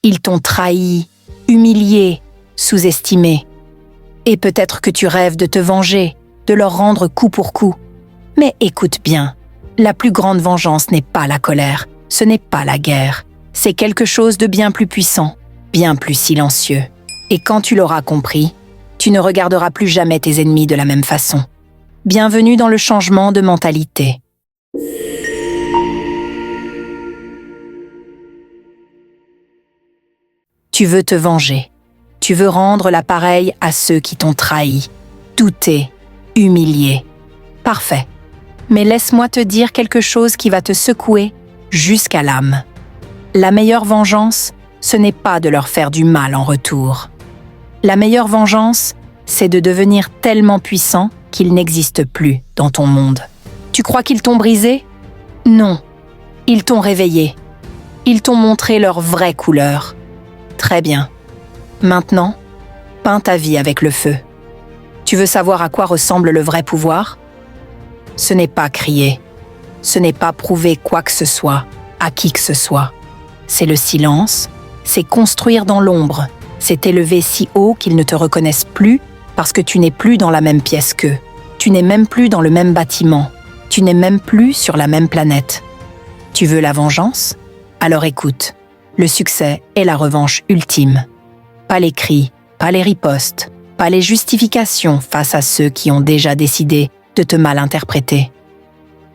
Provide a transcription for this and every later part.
Ils t'ont trahi, humilié, sous-estimé. Et peut-être que tu rêves de te venger, de leur rendre coup pour coup. Mais écoute bien, la plus grande vengeance n'est pas la colère, ce n'est pas la guerre. C'est quelque chose de bien plus puissant, bien plus silencieux. Et quand tu l'auras compris, tu ne regarderas plus jamais tes ennemis de la même façon. Bienvenue dans le changement de mentalité. Tu veux te venger. Tu veux rendre l'appareil à ceux qui t'ont trahi, douté, humilié. Parfait. Mais laisse-moi te dire quelque chose qui va te secouer jusqu'à l'âme. La meilleure vengeance, ce n'est pas de leur faire du mal en retour. La meilleure vengeance, c'est de devenir tellement puissant qu'ils n'existent plus dans ton monde. Tu crois qu'ils t'ont brisé? Non. Ils t'ont réveillé. Ils t'ont montré leur vraie couleur. Très bien. Maintenant, peins ta vie avec le feu. Tu veux savoir à quoi ressemble le vrai pouvoir? Ce n'est pas crier. Ce n'est pas prouver quoi que ce soit, à qui que ce soit. C'est le silence, c'est construire dans l'ombre, c'est t'élever si haut qu'ils ne te reconnaissent plus parce que tu n'es plus dans la même pièce qu'eux. Tu n'es même plus dans le même bâtiment. Tu n'es même plus sur la même planète. Tu veux la vengeance? Alors écoute, le succès est la revanche ultime. Pas les cris, pas les ripostes, pas les justifications face à ceux qui ont déjà décidé de te mal interpréter.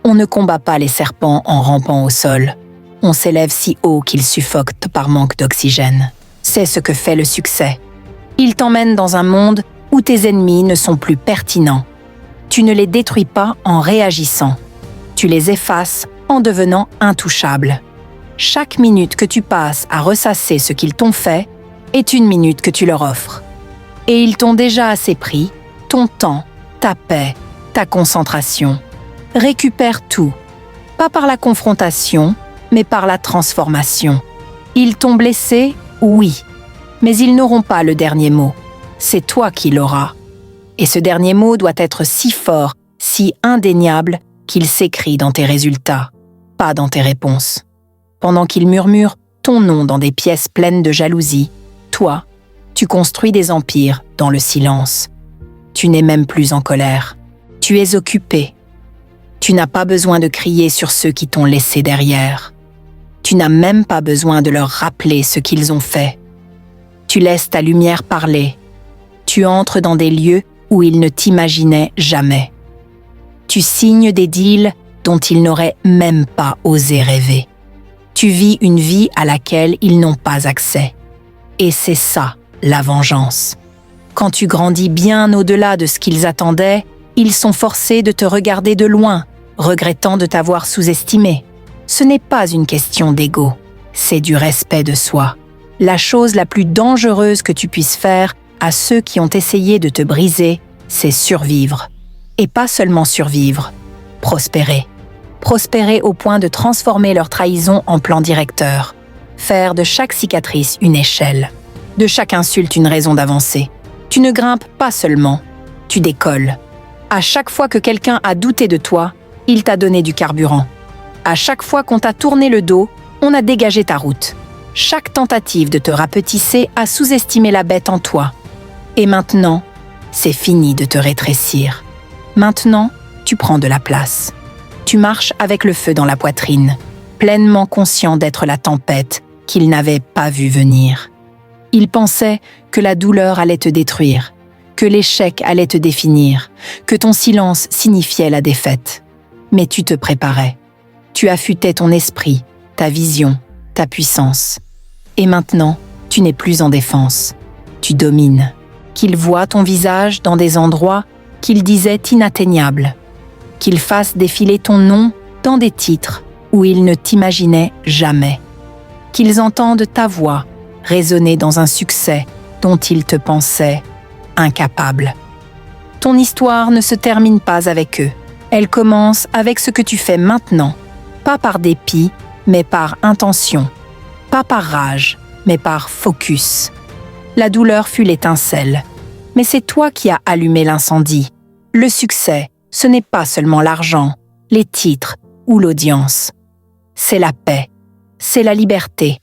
On ne combat pas les serpents en rampant au sol. On s'élève si haut qu'ils suffoquent par manque d'oxygène. C'est ce que fait le succès. Il t'emmène dans un monde où tes ennemis ne sont plus pertinents. Tu ne les détruis pas en réagissant. Tu les effaces en devenant intouchables. Chaque minute que tu passes à ressasser ce qu'ils t'ont fait est une minute que tu leur offres. Et ils t'ont déjà assez pris, ton temps, ta paix, ta concentration. Récupère tout, pas par la confrontation, mais par la transformation. Ils t'ont blessé, oui, mais ils n'auront pas le dernier mot. C'est toi qui l'auras. Et ce dernier mot doit être si fort, si indéniable, qu'il s'écrit dans tes résultats, pas dans tes réponses. Pendant qu'ils murmurent ton nom dans des pièces pleines de jalousie, toi, tu construis des empires dans le silence. Tu n'es même plus en colère. Tu es occupé. Tu n'as pas besoin de crier sur ceux qui t'ont laissé derrière. Tu n'as même pas besoin de leur rappeler ce qu'ils ont fait. Tu laisses ta lumière parler. Tu entres dans des lieux où ils ne t'imaginaient jamais. Tu signes des deals dont ils n'auraient même pas osé rêver. Tu vis une vie à laquelle ils n'ont pas accès. Et c'est ça, la vengeance. Quand tu grandis bien au-delà de ce qu'ils attendaient, ils sont forcés de te regarder de loin, regrettant de t'avoir sous-estimé. Ce n'est pas une question d'ego, c'est du respect de soi. La chose la plus dangereuse que tu puisses faire à ceux qui ont essayé de te briser, c'est survivre. Et pas seulement survivre, prospérer. Prospérer au point de transformer leur trahison en plan directeur. Faire de chaque cicatrice une échelle. De chaque insulte une raison d'avancer. Tu ne grimpes pas seulement, tu décolles. À chaque fois que quelqu'un a douté de toi, il t'a donné du carburant. À chaque fois qu'on t'a tourné le dos, on a dégagé ta route. Chaque tentative de te rapetisser a sous-estimé la bête en toi. Et maintenant, c'est fini de te rétrécir. Maintenant, tu prends de la place. Tu marches avec le feu dans la poitrine, pleinement conscient d'être la tempête qu'ils n'avaient pas vue venir. Ils pensaient que la douleur allait te détruire, que l'échec allait te définir, que ton silence signifiait la défaite. Mais tu te préparais. Tu affûtais ton esprit, ta vision, ta puissance. Et maintenant, tu n'es plus en défense. Tu domines. Qu'ils voient ton visage dans des endroits qu'ils disaient inatteignables. Qu'ils fassent défiler ton nom dans des titres où ils ne t'imaginaient jamais. Qu'ils entendent ta voix résonner dans un succès dont ils te pensaient incapable. Ton histoire ne se termine pas avec eux. Elle commence avec ce que tu fais maintenant, pas par dépit, mais par intention. Pas par rage, mais par focus. La douleur fut l'étincelle, mais c'est toi qui as allumé l'incendie. Le succès, ce n'est pas seulement l'argent, les titres ou l'audience. C'est la paix, c'est la liberté.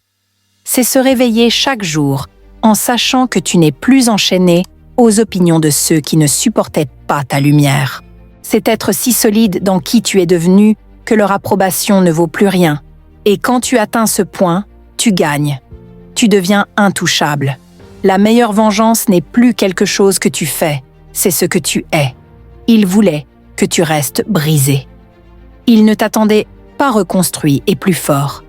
c'est se réveiller chaque jour en sachant que tu n'es plus enchaîné aux opinions de ceux qui ne supportaient pas ta lumière. C'est être si solide dans qui tu es devenu que leur approbation ne vaut plus rien. Et quand tu atteins ce point, tu gagnes. Tu deviens intouchable. La meilleure vengeance n'est plus quelque chose que tu fais, c'est ce que tu es. Ils voulaient que tu restes brisé. Ils ne t'attendaient pas reconstruit et plus fort.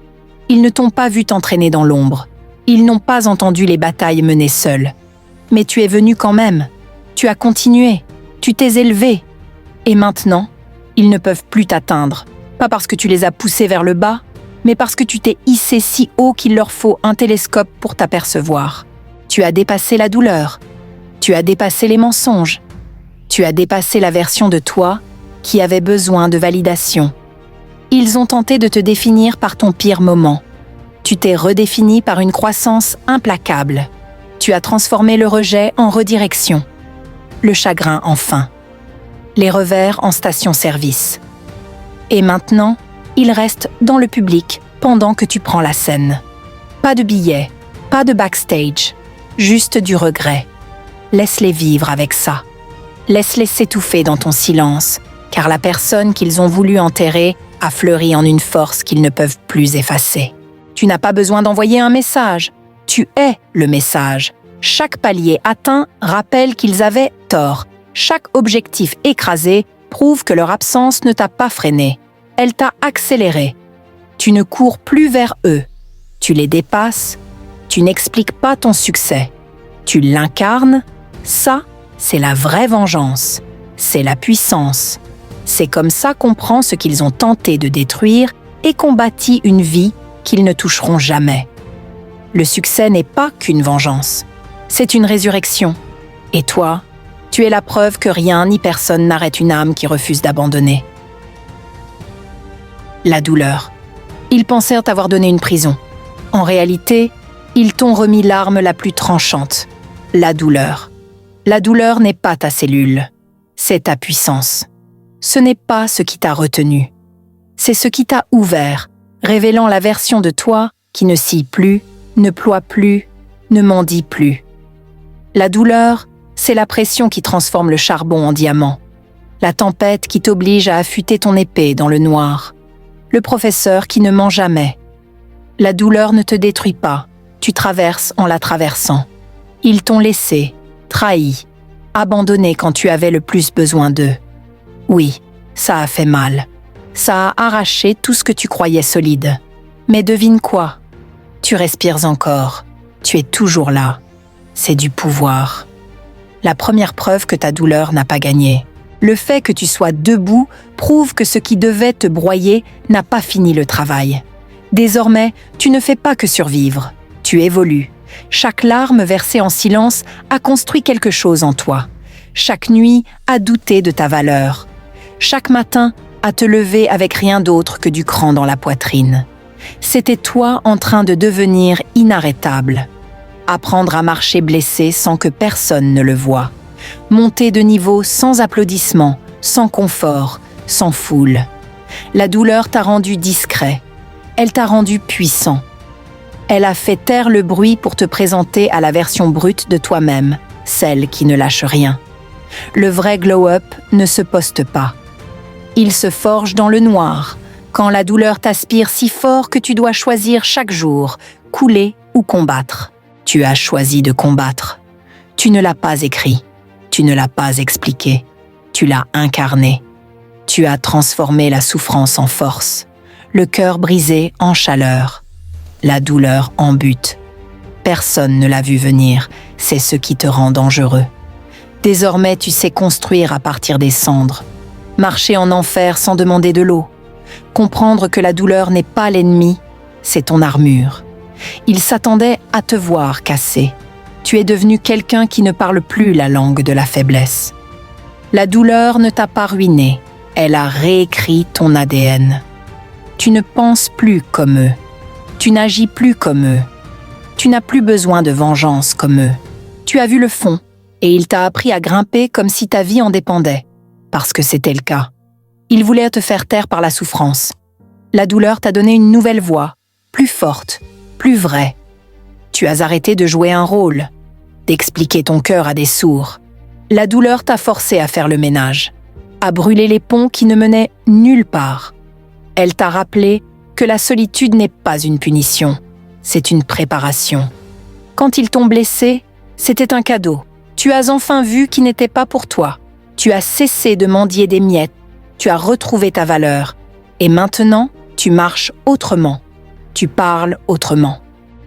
Ils ne t'ont pas vu t'entraîner dans l'ombre. Ils n'ont pas entendu les batailles menées seul. Mais tu es venu quand même. Tu as continué. Tu t'es élevé. Et maintenant, ils ne peuvent plus t'atteindre. Pas parce que tu les as poussés vers le bas, mais parce que tu t'es hissé si haut qu'il leur faut un télescope pour t'apercevoir. Tu as dépassé la douleur. Tu as dépassé les mensonges. Tu as dépassé la version de toi qui avait besoin de validation. Ils ont tenté de te définir par ton pire moment. Tu t'es redéfini par une croissance implacable. Tu as transformé le rejet en redirection, le chagrin en fin, les revers en station-service. Et maintenant, ils restent dans le public pendant que tu prends la scène. Pas de billets, pas de backstage, juste du regret. Laisse-les vivre avec ça. Laisse-les s'étouffer dans ton silence, car la personne qu'ils ont voulu enterrer a fleuri en une force qu'ils ne peuvent plus effacer. Tu n'as pas besoin d'envoyer un message. Tu es le message. Chaque palier atteint rappelle qu'ils avaient tort. Chaque objectif écrasé prouve que leur absence ne t'a pas freiné. Elle t'a accéléré. Tu ne cours plus vers eux. Tu les dépasses. Tu n'expliques pas ton succès. Tu l'incarnes. Ça, c'est la vraie vengeance. C'est la puissance. C'est comme ça qu'on prend ce qu'ils ont tenté de détruire et qu'on bâtit une vie qu'ils ne toucheront jamais. Le succès n'est pas qu'une vengeance. C'est une résurrection. Et toi, tu es la preuve que rien ni personne n'arrête une âme qui refuse d'abandonner. La douleur. Ils pensèrent t'avoir donné une prison. En réalité, ils t'ont remis l'arme la plus tranchante, la douleur. La douleur n'est pas ta cellule, c'est ta puissance. Ce n'est pas ce qui t'a retenu. C'est ce qui t'a ouvert, révélant la version de toi qui ne scie plus, ne ploie plus, ne mendie plus. La douleur, c'est la pression qui transforme le charbon en diamant. La tempête qui t'oblige à affûter ton épée dans le noir. Le professeur qui ne ment jamais. La douleur ne te détruit pas, tu traverses en la traversant. Ils t'ont laissé, trahi, abandonné quand tu avais le plus besoin d'eux. Oui, ça a fait mal. Ça a arraché tout ce que tu croyais solide. Mais devine quoi? Tu respires encore. Tu es toujours là. C'est du pouvoir. La première preuve que ta douleur n'a pas gagné. Le fait que tu sois debout prouve que ce qui devait te broyer n'a pas fini le travail. Désormais, tu ne fais pas que survivre. Tu évolues. Chaque larme versée en silence a construit quelque chose en toi. Chaque nuit a douté de ta valeur. Chaque matin a te lever avec rien d'autre que du cran dans la poitrine. C'était toi en train de devenir inarrêtable. Apprendre à marcher blessé sans que personne ne le voie. Monter de niveau sans applaudissements, sans confort, sans foule. La douleur t'a rendu discret. Elle t'a rendu puissant. Elle a fait taire le bruit pour te présenter à la version brute de toi-même, celle qui ne lâche rien. Le vrai glow-up ne se poste pas. Il se forge dans le noir, quand la douleur t'aspire si fort que tu dois choisir chaque jour, couler ou combattre. Tu as choisi de combattre. Tu ne l'as pas écrit. Tu ne l'as pas expliqué. Tu l'as incarné. Tu as transformé la souffrance en force, le cœur brisé en chaleur, la douleur en but. Personne ne l'a vu venir, c'est ce qui te rend dangereux. Désormais, tu sais construire à partir des cendres, marcher en enfer sans demander de l'eau, comprendre que la douleur n'est pas l'ennemi, c'est ton armure. Il s'attendait à te voir cassé. Tu es devenu quelqu'un qui ne parle plus la langue de la faiblesse. La douleur ne t'a pas ruiné, elle a réécrit ton ADN. Tu ne penses plus comme eux. Tu n'agis plus comme eux. Tu n'as plus besoin de vengeance comme eux. Tu as vu le fond, et il t'a appris à grimper comme si ta vie en dépendait, parce que c'était le cas. Il voulait te faire taire par la souffrance. La douleur t'a donné une nouvelle voix, plus forte, plus vraie. Tu as arrêté de jouer un rôle, d'expliquer ton cœur à des sourds. La douleur t'a forcé à faire le ménage, à brûler les ponts qui ne menaient nulle part. Elle t'a rappelé que la solitude n'est pas une punition, c'est une préparation. Quand ils t'ont blessé, c'était un cadeau. Tu as enfin vu qui n'était pas pour toi. Tu as cessé de mendier des miettes. Tu as retrouvé ta valeur. Et maintenant, tu marches autrement. Tu parles autrement.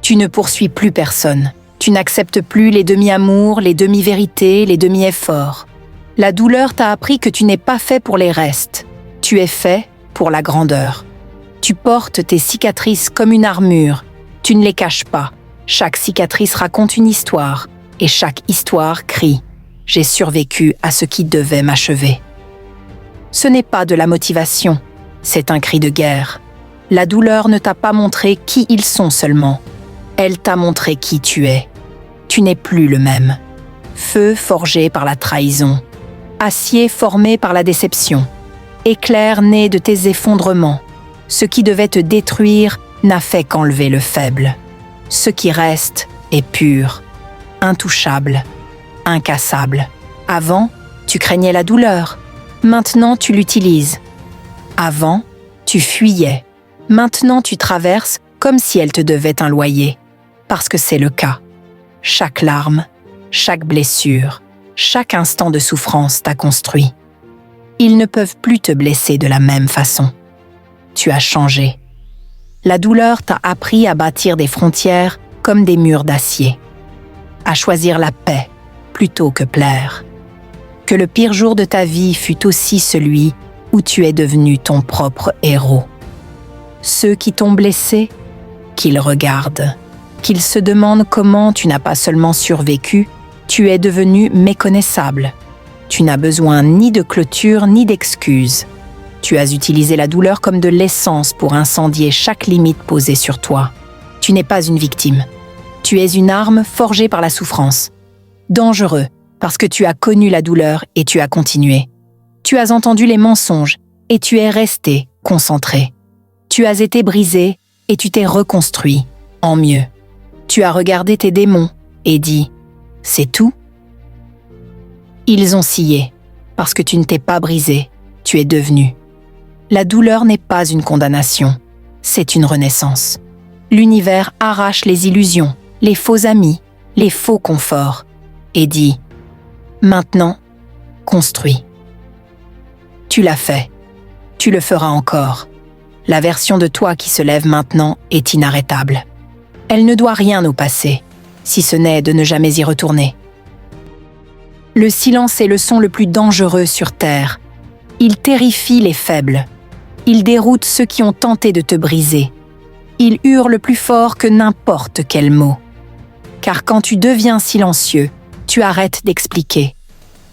Tu ne poursuis plus personne. Tu n'acceptes plus les demi-amours, les demi-vérités, les demi-efforts. La douleur t'a appris que tu n'es pas fait pour les restes. Tu es fait pour la grandeur. Tu portes tes cicatrices comme une armure. Tu ne les caches pas. Chaque cicatrice raconte une histoire. Et chaque histoire crie « J'ai survécu à ce qui devait m'achever ». Ce n'est pas de la motivation, c'est un cri de guerre. La douleur ne t'a pas montré qui ils sont seulement. Elle t'a montré qui tu es. Tu n'es plus le même. Feu forgé par la trahison. Acier formé par la déception. Éclair né de tes effondrements. Ce qui devait te détruire n'a fait qu'enlever le faible. Ce qui reste est pur, intouchable, incassable. Avant, tu craignais la douleur. Maintenant, tu l'utilises. Avant, tu fuyais. Maintenant, tu traverses comme si elle te devait un loyer. Parce que c'est le cas. Chaque larme, chaque blessure, chaque instant de souffrance t'a construit. Ils ne peuvent plus te blesser de la même façon. Tu as changé. La douleur t'a appris à bâtir des frontières comme des murs d'acier. À choisir la paix plutôt que plaire. Que le pire jour de ta vie fût aussi celui où tu es devenu ton propre héros. Ceux qui t'ont blessé, qu'ils regardent, qu'ils se demandent comment tu n'as pas seulement survécu, tu es devenu méconnaissable. Tu n'as besoin ni de clôture ni d'excuses. Tu as utilisé la douleur comme de l'essence pour incendier chaque limite posée sur toi. Tu n'es pas une victime. Tu es une arme forgée par la souffrance. Dangereux, parce que tu as connu la douleur et tu as continué. Tu as entendu les mensonges et tu es resté concentré. Tu as été brisé et tu t'es reconstruit en mieux. Tu as regardé tes démons et dit « C'est tout ?» Ils ont scié, parce que tu ne t'es pas brisé, tu es devenu. La douleur n'est pas une condamnation, c'est une renaissance. L'univers arrache les illusions, les faux amis, les faux conforts, et dit « Maintenant, construis. » Tu l'as fait, tu le feras encore. La version de toi qui se lève maintenant est inarrêtable. Elle ne doit rien au passé, si ce n'est de ne jamais y retourner. Le silence est le son le plus dangereux sur Terre. Il terrifie les faibles. Il déroute ceux qui ont tenté de te briser. Il hurle plus fort que n'importe quel mot. Car quand tu deviens silencieux, tu arrêtes d'expliquer.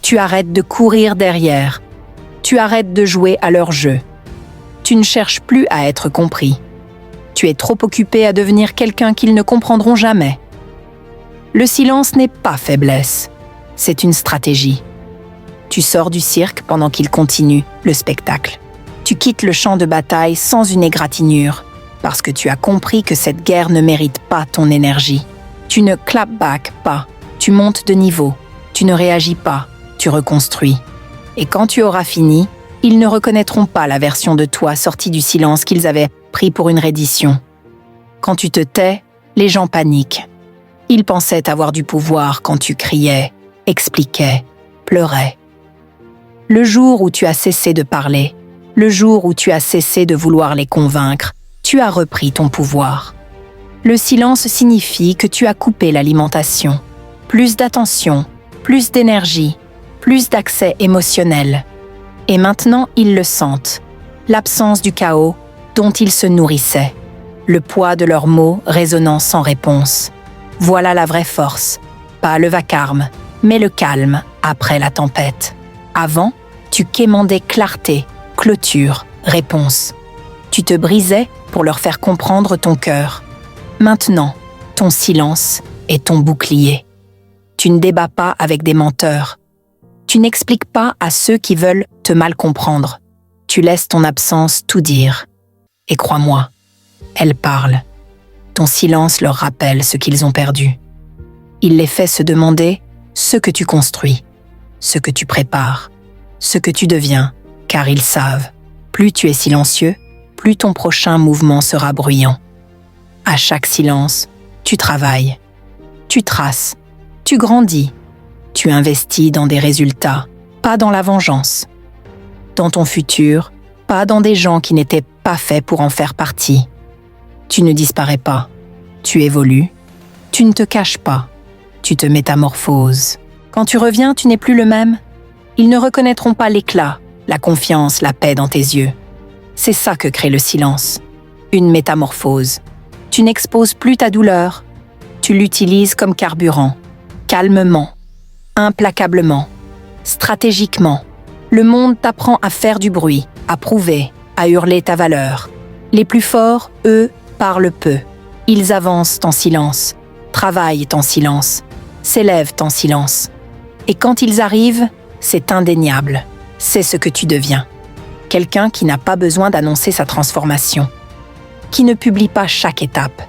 Tu arrêtes de courir derrière. Tu arrêtes de jouer à leur jeu. Tu ne cherches plus à être compris. Tu es trop occupé à devenir quelqu'un qu'ils ne comprendront jamais. Le silence n'est pas faiblesse, c'est une stratégie. Tu sors du cirque pendant qu'il continue le spectacle. Tu quittes le champ de bataille sans une égratignure, parce que tu as compris que cette guerre ne mérite pas ton énergie. Tu ne clap back pas, tu montes de niveau. Tu ne réagis pas, tu reconstruis. Et quand tu auras fini, ils ne reconnaîtront pas la version de toi sortie du silence qu'ils avaient pris pour une reddition. Quand tu te tais, les gens paniquent. Ils pensaient avoir du pouvoir quand tu criais, expliquais, pleurais. Le jour où tu as cessé de parler, le jour où tu as cessé de vouloir les convaincre, tu as repris ton pouvoir. Le silence signifie que tu as coupé l'alimentation. Plus d'attention, plus d'énergie, plus d'accès émotionnel. Et maintenant, ils le sentent. L'absence du chaos dont ils se nourrissaient. Le poids de leurs mots résonnant sans réponse. Voilà la vraie force. Pas le vacarme, mais le calme après la tempête. Avant, tu quémandais clarté, clôture, réponse. Tu te brisais pour leur faire comprendre ton cœur. Maintenant, ton silence est ton bouclier. Tu ne débats pas avec des menteurs. Tu n'expliques pas à ceux qui veulent te mal comprendre. Tu laisses ton absence tout dire. Et crois-moi, elle parle. Ton silence leur rappelle ce qu'ils ont perdu. Il les fait se demander ce que tu construis, ce que tu prépares, ce que tu deviens, car ils savent, plus tu es silencieux, plus ton prochain mouvement sera bruyant. À chaque silence, tu travailles, tu traces, tu grandis, tu investis dans des résultats, pas dans la vengeance. Dans ton futur, pas dans des gens qui n'étaient pas faits pour en faire partie. Tu ne disparais pas, tu évolues, tu ne te caches pas, tu te métamorphoses. Quand tu reviens, tu n'es plus le même. Ils ne reconnaîtront pas l'éclat, la confiance, la paix dans tes yeux. C'est ça que crée le silence, une métamorphose. Tu n'exposes plus ta douleur, tu l'utilises comme carburant, calmement, implacablement, stratégiquement. Le monde t'apprend à faire du bruit, à prouver, à hurler ta valeur. Les plus forts, eux, parlent peu. Ils avancent en silence, travaillent en silence, s'élèvent en silence. Et quand ils arrivent, c'est indéniable. C'est ce que tu deviens. Quelqu'un qui n'a pas besoin d'annoncer sa transformation, qui ne publie pas chaque étape,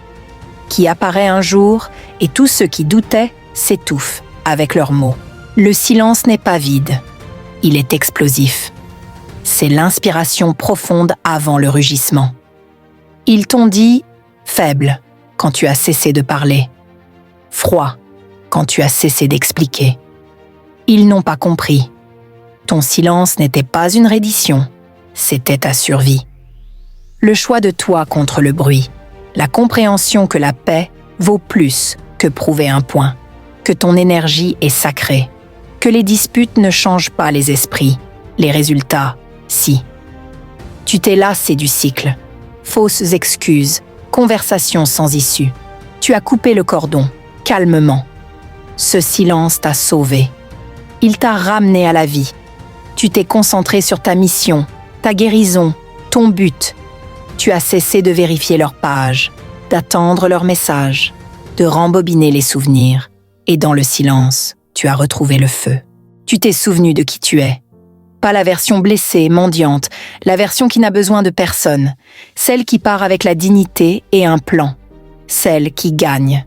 qui apparaît un jour et tous ceux qui doutaient s'étouffent avec leurs mots. Le silence n'est pas vide, il est explosif. C'est l'inspiration profonde avant le rugissement. Ils t'ont dit faible quand tu as cessé de parler, froid quand tu as cessé d'expliquer. Ils n'ont pas compris. Ton silence n'était pas une reddition, c'était ta survie. Le choix de toi contre le bruit, la compréhension que la paix vaut plus que prouver un point, que ton énergie est sacrée, que les disputes ne changent pas les esprits, les résultats, si. Tu t'es lassé du cycle, fausses excuses, conversations sans issue. Tu as coupé le cordon, calmement. Ce silence t'a sauvé. Il t'a ramené à la vie. Tu t'es concentré sur ta mission, ta guérison, ton but. Tu as cessé de vérifier leurs pages, d'attendre leurs messages, de rembobiner les souvenirs. Et dans le silence, tu as retrouvé le feu. Tu t'es souvenu de qui tu es. Pas la version blessée, mendiante, la version qui n'a besoin de personne, celle qui part avec la dignité et un plan, celle qui gagne.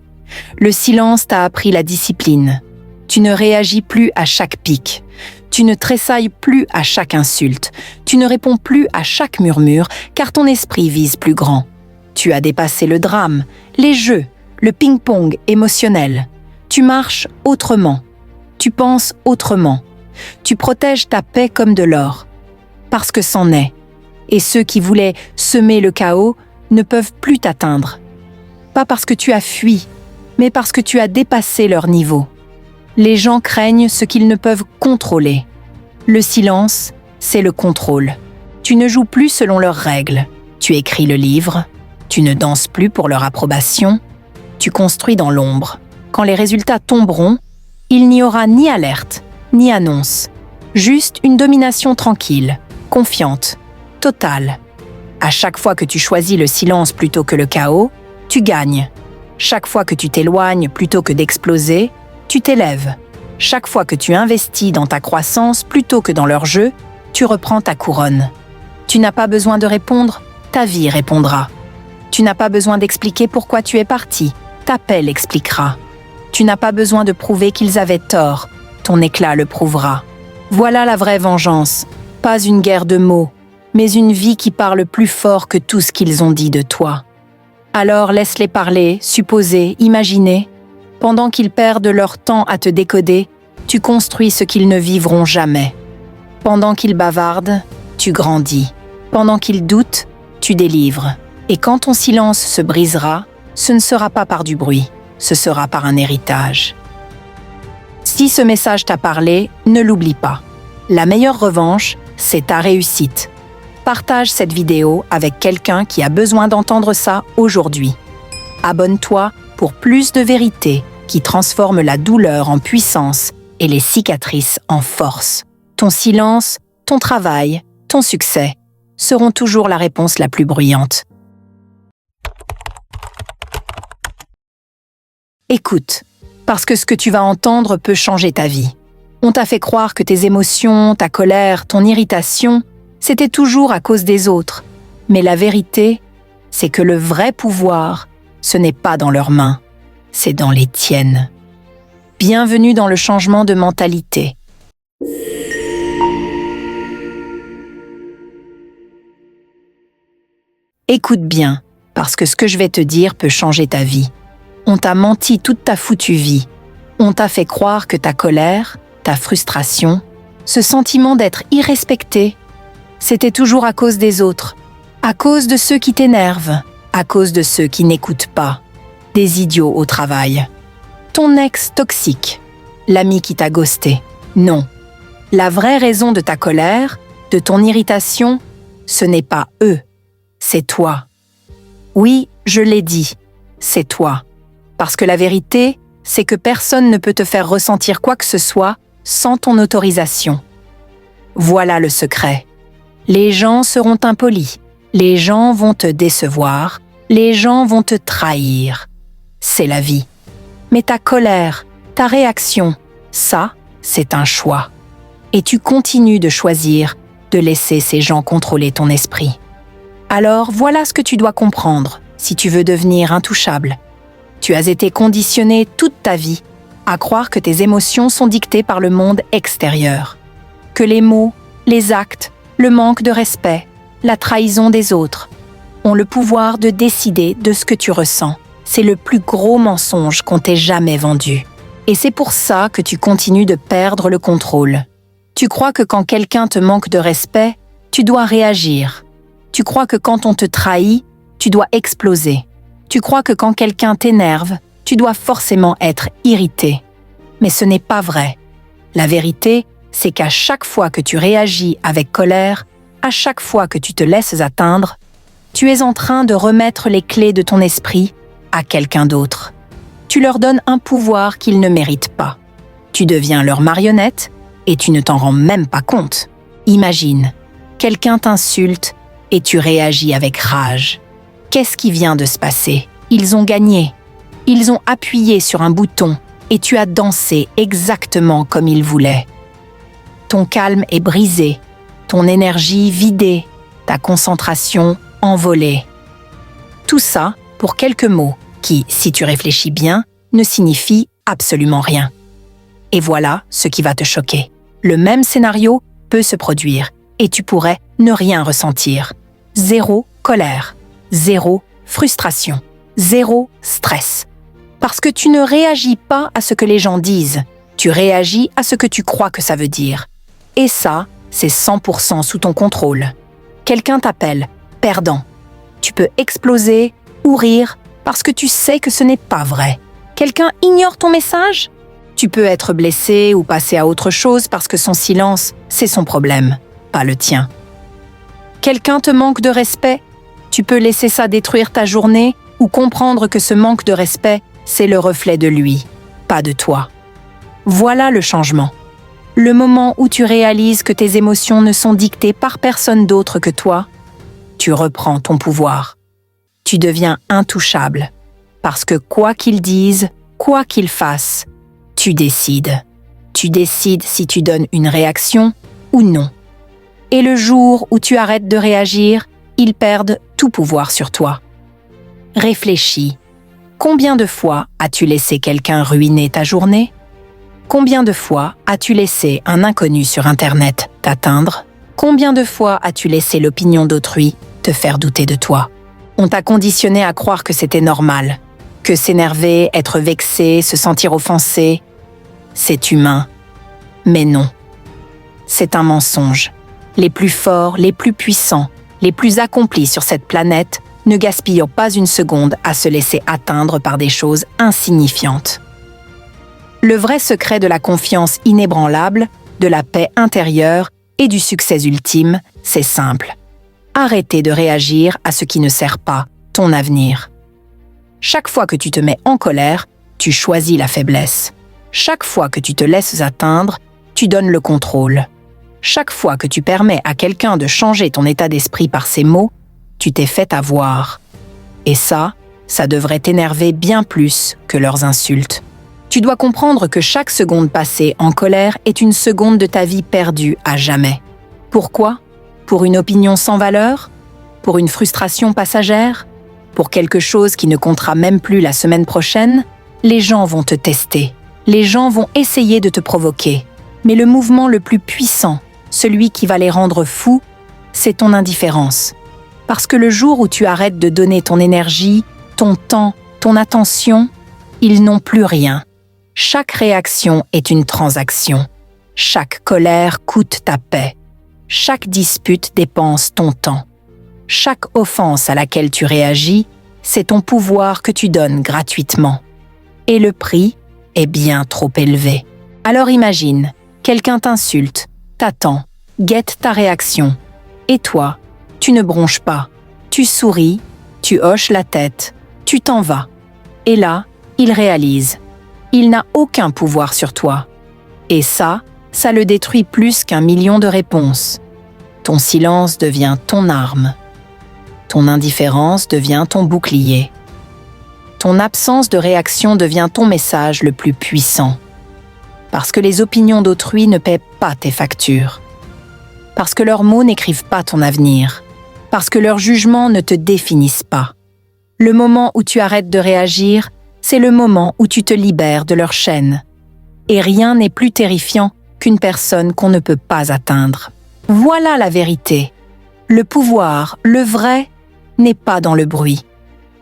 Le silence t'a appris la discipline. Tu ne réagis plus à chaque pique. Tu ne tressailles plus à chaque insulte. Tu ne réponds plus à chaque murmure, car ton esprit vise plus grand. Tu as dépassé le drame, les jeux, le ping-pong émotionnel. Tu marches autrement. Tu penses autrement. Tu protèges ta paix comme de l'or. Parce que c'en est. Et ceux qui voulaient semer le chaos ne peuvent plus t'atteindre. Pas parce que tu as fui, mais parce que tu as dépassé leur niveau. Les gens craignent ce qu'ils ne peuvent contrôler. Le silence, c'est le contrôle. Tu ne joues plus selon leurs règles. Tu écris le livre. Tu ne danses plus pour leur approbation. Tu construis dans l'ombre. Quand les résultats tomberont, il n'y aura ni alerte, ni annonce. Juste une domination tranquille, confiante, totale. À chaque fois que tu choisis le silence plutôt que le chaos, tu gagnes. Chaque fois que tu t'éloignes plutôt que d'exploser, tu t'élèves. Chaque fois que tu investis dans ta croissance plutôt que dans leur jeu, tu reprends ta couronne. Tu n'as pas besoin de répondre, ta vie répondra. Tu n'as pas besoin d'expliquer pourquoi tu es parti, ta paix l'expliquera. Tu n'as pas besoin de prouver qu'ils avaient tort, ton éclat le prouvera. Voilà la vraie vengeance, pas une guerre de mots, mais une vie qui parle plus fort que tout ce qu'ils ont dit de toi. Alors laisse-les parler, supposer, imaginer. Pendant qu'ils perdent leur temps à te décoder, tu construis ce qu'ils ne vivront jamais. Pendant qu'ils bavardent, tu grandis. Pendant qu'ils doutent, tu délivres. Et quand ton silence se brisera, ce ne sera pas par du bruit, ce sera par un héritage. Si ce message t'a parlé, ne l'oublie pas. La meilleure revanche, c'est ta réussite. Partage cette vidéo avec quelqu'un qui a besoin d'entendre ça aujourd'hui. Abonne-toi pour plus de vérité qui transforme la douleur en puissance et les cicatrices en force. Ton silence, ton travail, ton succès seront toujours la réponse la plus bruyante. Écoute, parce que ce que tu vas entendre peut changer ta vie. On t'a fait croire que tes émotions, ta colère, ton irritation, c'était toujours à cause des autres. Mais la vérité, c'est que le vrai pouvoir Ce n'est pas dans leurs mains, c'est dans les tiennes. Bienvenue dans le changement de mentalité. Écoute bien, parce que ce que je vais te dire peut changer ta vie. On t'a menti toute ta foutue vie. On t'a fait croire que ta colère, ta frustration, ce sentiment d'être irrespecté, c'était toujours à cause des autres, à cause de ceux qui t'énervent, à cause de ceux qui n'écoutent pas, des idiots au travail. Ton ex toxique, l'ami qui t'a ghosté. Non. La vraie raison de ta colère, de ton irritation, ce n'est pas eux, c'est toi. Oui, je l'ai dit, c'est toi. Parce que la vérité, c'est que personne ne peut te faire ressentir quoi que ce soit sans ton autorisation. Voilà le secret. Les gens seront impolis, les gens vont te décevoir, les gens vont te trahir. C'est la vie. Mais ta colère, ta réaction, ça, c'est un choix. Et tu continues de choisir de laisser ces gens contrôler ton esprit. Alors voilà ce que tu dois comprendre si tu veux devenir intouchable. Tu as été conditionné toute ta vie à croire que tes émotions sont dictées par le monde extérieur, que les mots, les actes, le manque de respect, la trahison des autres ont le pouvoir de décider de ce que tu ressens. C'est le plus gros mensonge qu'on t'ait jamais vendu. Et c'est pour ça que tu continues de perdre le contrôle. Tu crois que quand quelqu'un te manque de respect, tu dois réagir. Tu crois que quand on te trahit, tu dois exploser. Tu crois que quand quelqu'un t'énerve, tu dois forcément être irrité. Mais ce n'est pas vrai. La vérité, c'est qu'à chaque fois que tu réagis avec colère, à chaque fois que tu te laisses atteindre, tu es en train de remettre les clés de ton esprit à quelqu'un d'autre. Tu leur donnes un pouvoir qu'ils ne méritent pas. Tu deviens leur marionnette et tu ne t'en rends même pas compte. Imagine, quelqu'un t'insulte et tu réagis avec rage. Qu'est-ce qui vient de se passer? Ils ont gagné. Ils ont appuyé sur un bouton et tu as dansé exactement comme ils voulaient. Ton calme est brisé, ton énergie vidée, ta concentration envolée. Tout ça pour quelques mots qui, si tu réfléchis bien, ne signifient absolument rien. Et voilà ce qui va te choquer. Le même scénario peut se produire et tu pourrais ne rien ressentir. Zéro colère, zéro frustration, zéro stress. Parce que tu ne réagis pas à ce que les gens disent, tu réagis à ce que tu crois que ça veut dire. Et ça, c'est 100% sous ton contrôle. Quelqu'un t'appelle perdant. Tu peux exploser ou rire parce que tu sais que ce n'est pas vrai. Quelqu'un ignore ton message? Tu peux être blessé ou passer à autre chose parce que son silence, c'est son problème, pas le tien. Quelqu'un te manque de respect? Tu peux laisser ça détruire ta journée ou comprendre que ce manque de respect, c'est le reflet de lui, pas de toi. Voilà le changement. Le moment où tu réalises que tes émotions ne sont dictées par personne d'autre que toi, tu reprends ton pouvoir. Tu deviens intouchable. Parce que quoi qu'ils disent, quoi qu'ils fassent, tu décides. Tu décides si tu donnes une réaction ou non. Et le jour où tu arrêtes de réagir, ils perdent tout pouvoir sur toi. Réfléchis. Combien de fois as-tu laissé quelqu'un ruiner ta journée? Combien de fois as-tu laissé un inconnu sur Internet t'atteindre? Combien de fois as-tu laissé l'opinion d'autrui te faire douter de toi? On t'a conditionné à croire que c'était normal, que s'énerver, être vexé, se sentir offensé, c'est humain. Mais non. C'est un mensonge. Les plus forts, les plus puissants, les plus accomplis sur cette planète ne gaspillent pas une seconde à se laisser atteindre par des choses insignifiantes. Le vrai secret de la confiance inébranlable, de la paix intérieure et du succès ultime, c'est simple. Arrêtez de réagir à ce qui ne sert pas ton avenir. Chaque fois que tu te mets en colère, tu choisis la faiblesse. Chaque fois que tu te laisses atteindre, tu donnes le contrôle. Chaque fois que tu permets à quelqu'un de changer ton état d'esprit par ses mots, tu t'es fait avoir. Et ça devrait t'énerver bien plus que leurs insultes. Tu dois comprendre que chaque seconde passée en colère est une seconde de ta vie perdue à jamais. Pourquoi? Pour une opinion sans valeur? Pour une frustration passagère? Pour quelque chose qui ne comptera même plus la semaine prochaine, les gens vont te tester. Les gens vont essayer de te provoquer. Mais le mouvement le plus puissant, celui qui va les rendre fous, c'est ton indifférence. Parce que le jour où tu arrêtes de donner ton énergie, ton temps, ton attention, ils n'ont plus rien. Chaque réaction est une transaction. Chaque colère coûte ta paix. Chaque dispute dépense ton temps. Chaque offense à laquelle tu réagis, c'est ton pouvoir que tu donnes gratuitement. Et le prix est bien trop élevé. Alors imagine, quelqu'un t'insulte, t'attend, guette ta réaction. Et toi, tu ne bronches pas. Tu souris, tu hoches la tête, tu t'en vas. Et là, il réalise. Il n'a aucun pouvoir sur toi. Et ça le détruit plus qu'1 million de réponses. Ton silence devient ton arme. Ton indifférence devient ton bouclier. Ton absence de réaction devient ton message le plus puissant. Parce que les opinions d'autrui ne paient pas tes factures. Parce que leurs mots n'écrivent pas ton avenir. Parce que leurs jugements ne te définissent pas. Le moment où tu arrêtes de réagir, c'est le moment où tu te libères de leur chaîne. Et rien n'est plus terrifiant qu'une personne qu'on ne peut pas atteindre. Voilà la vérité. Le pouvoir, le vrai, n'est pas dans le bruit.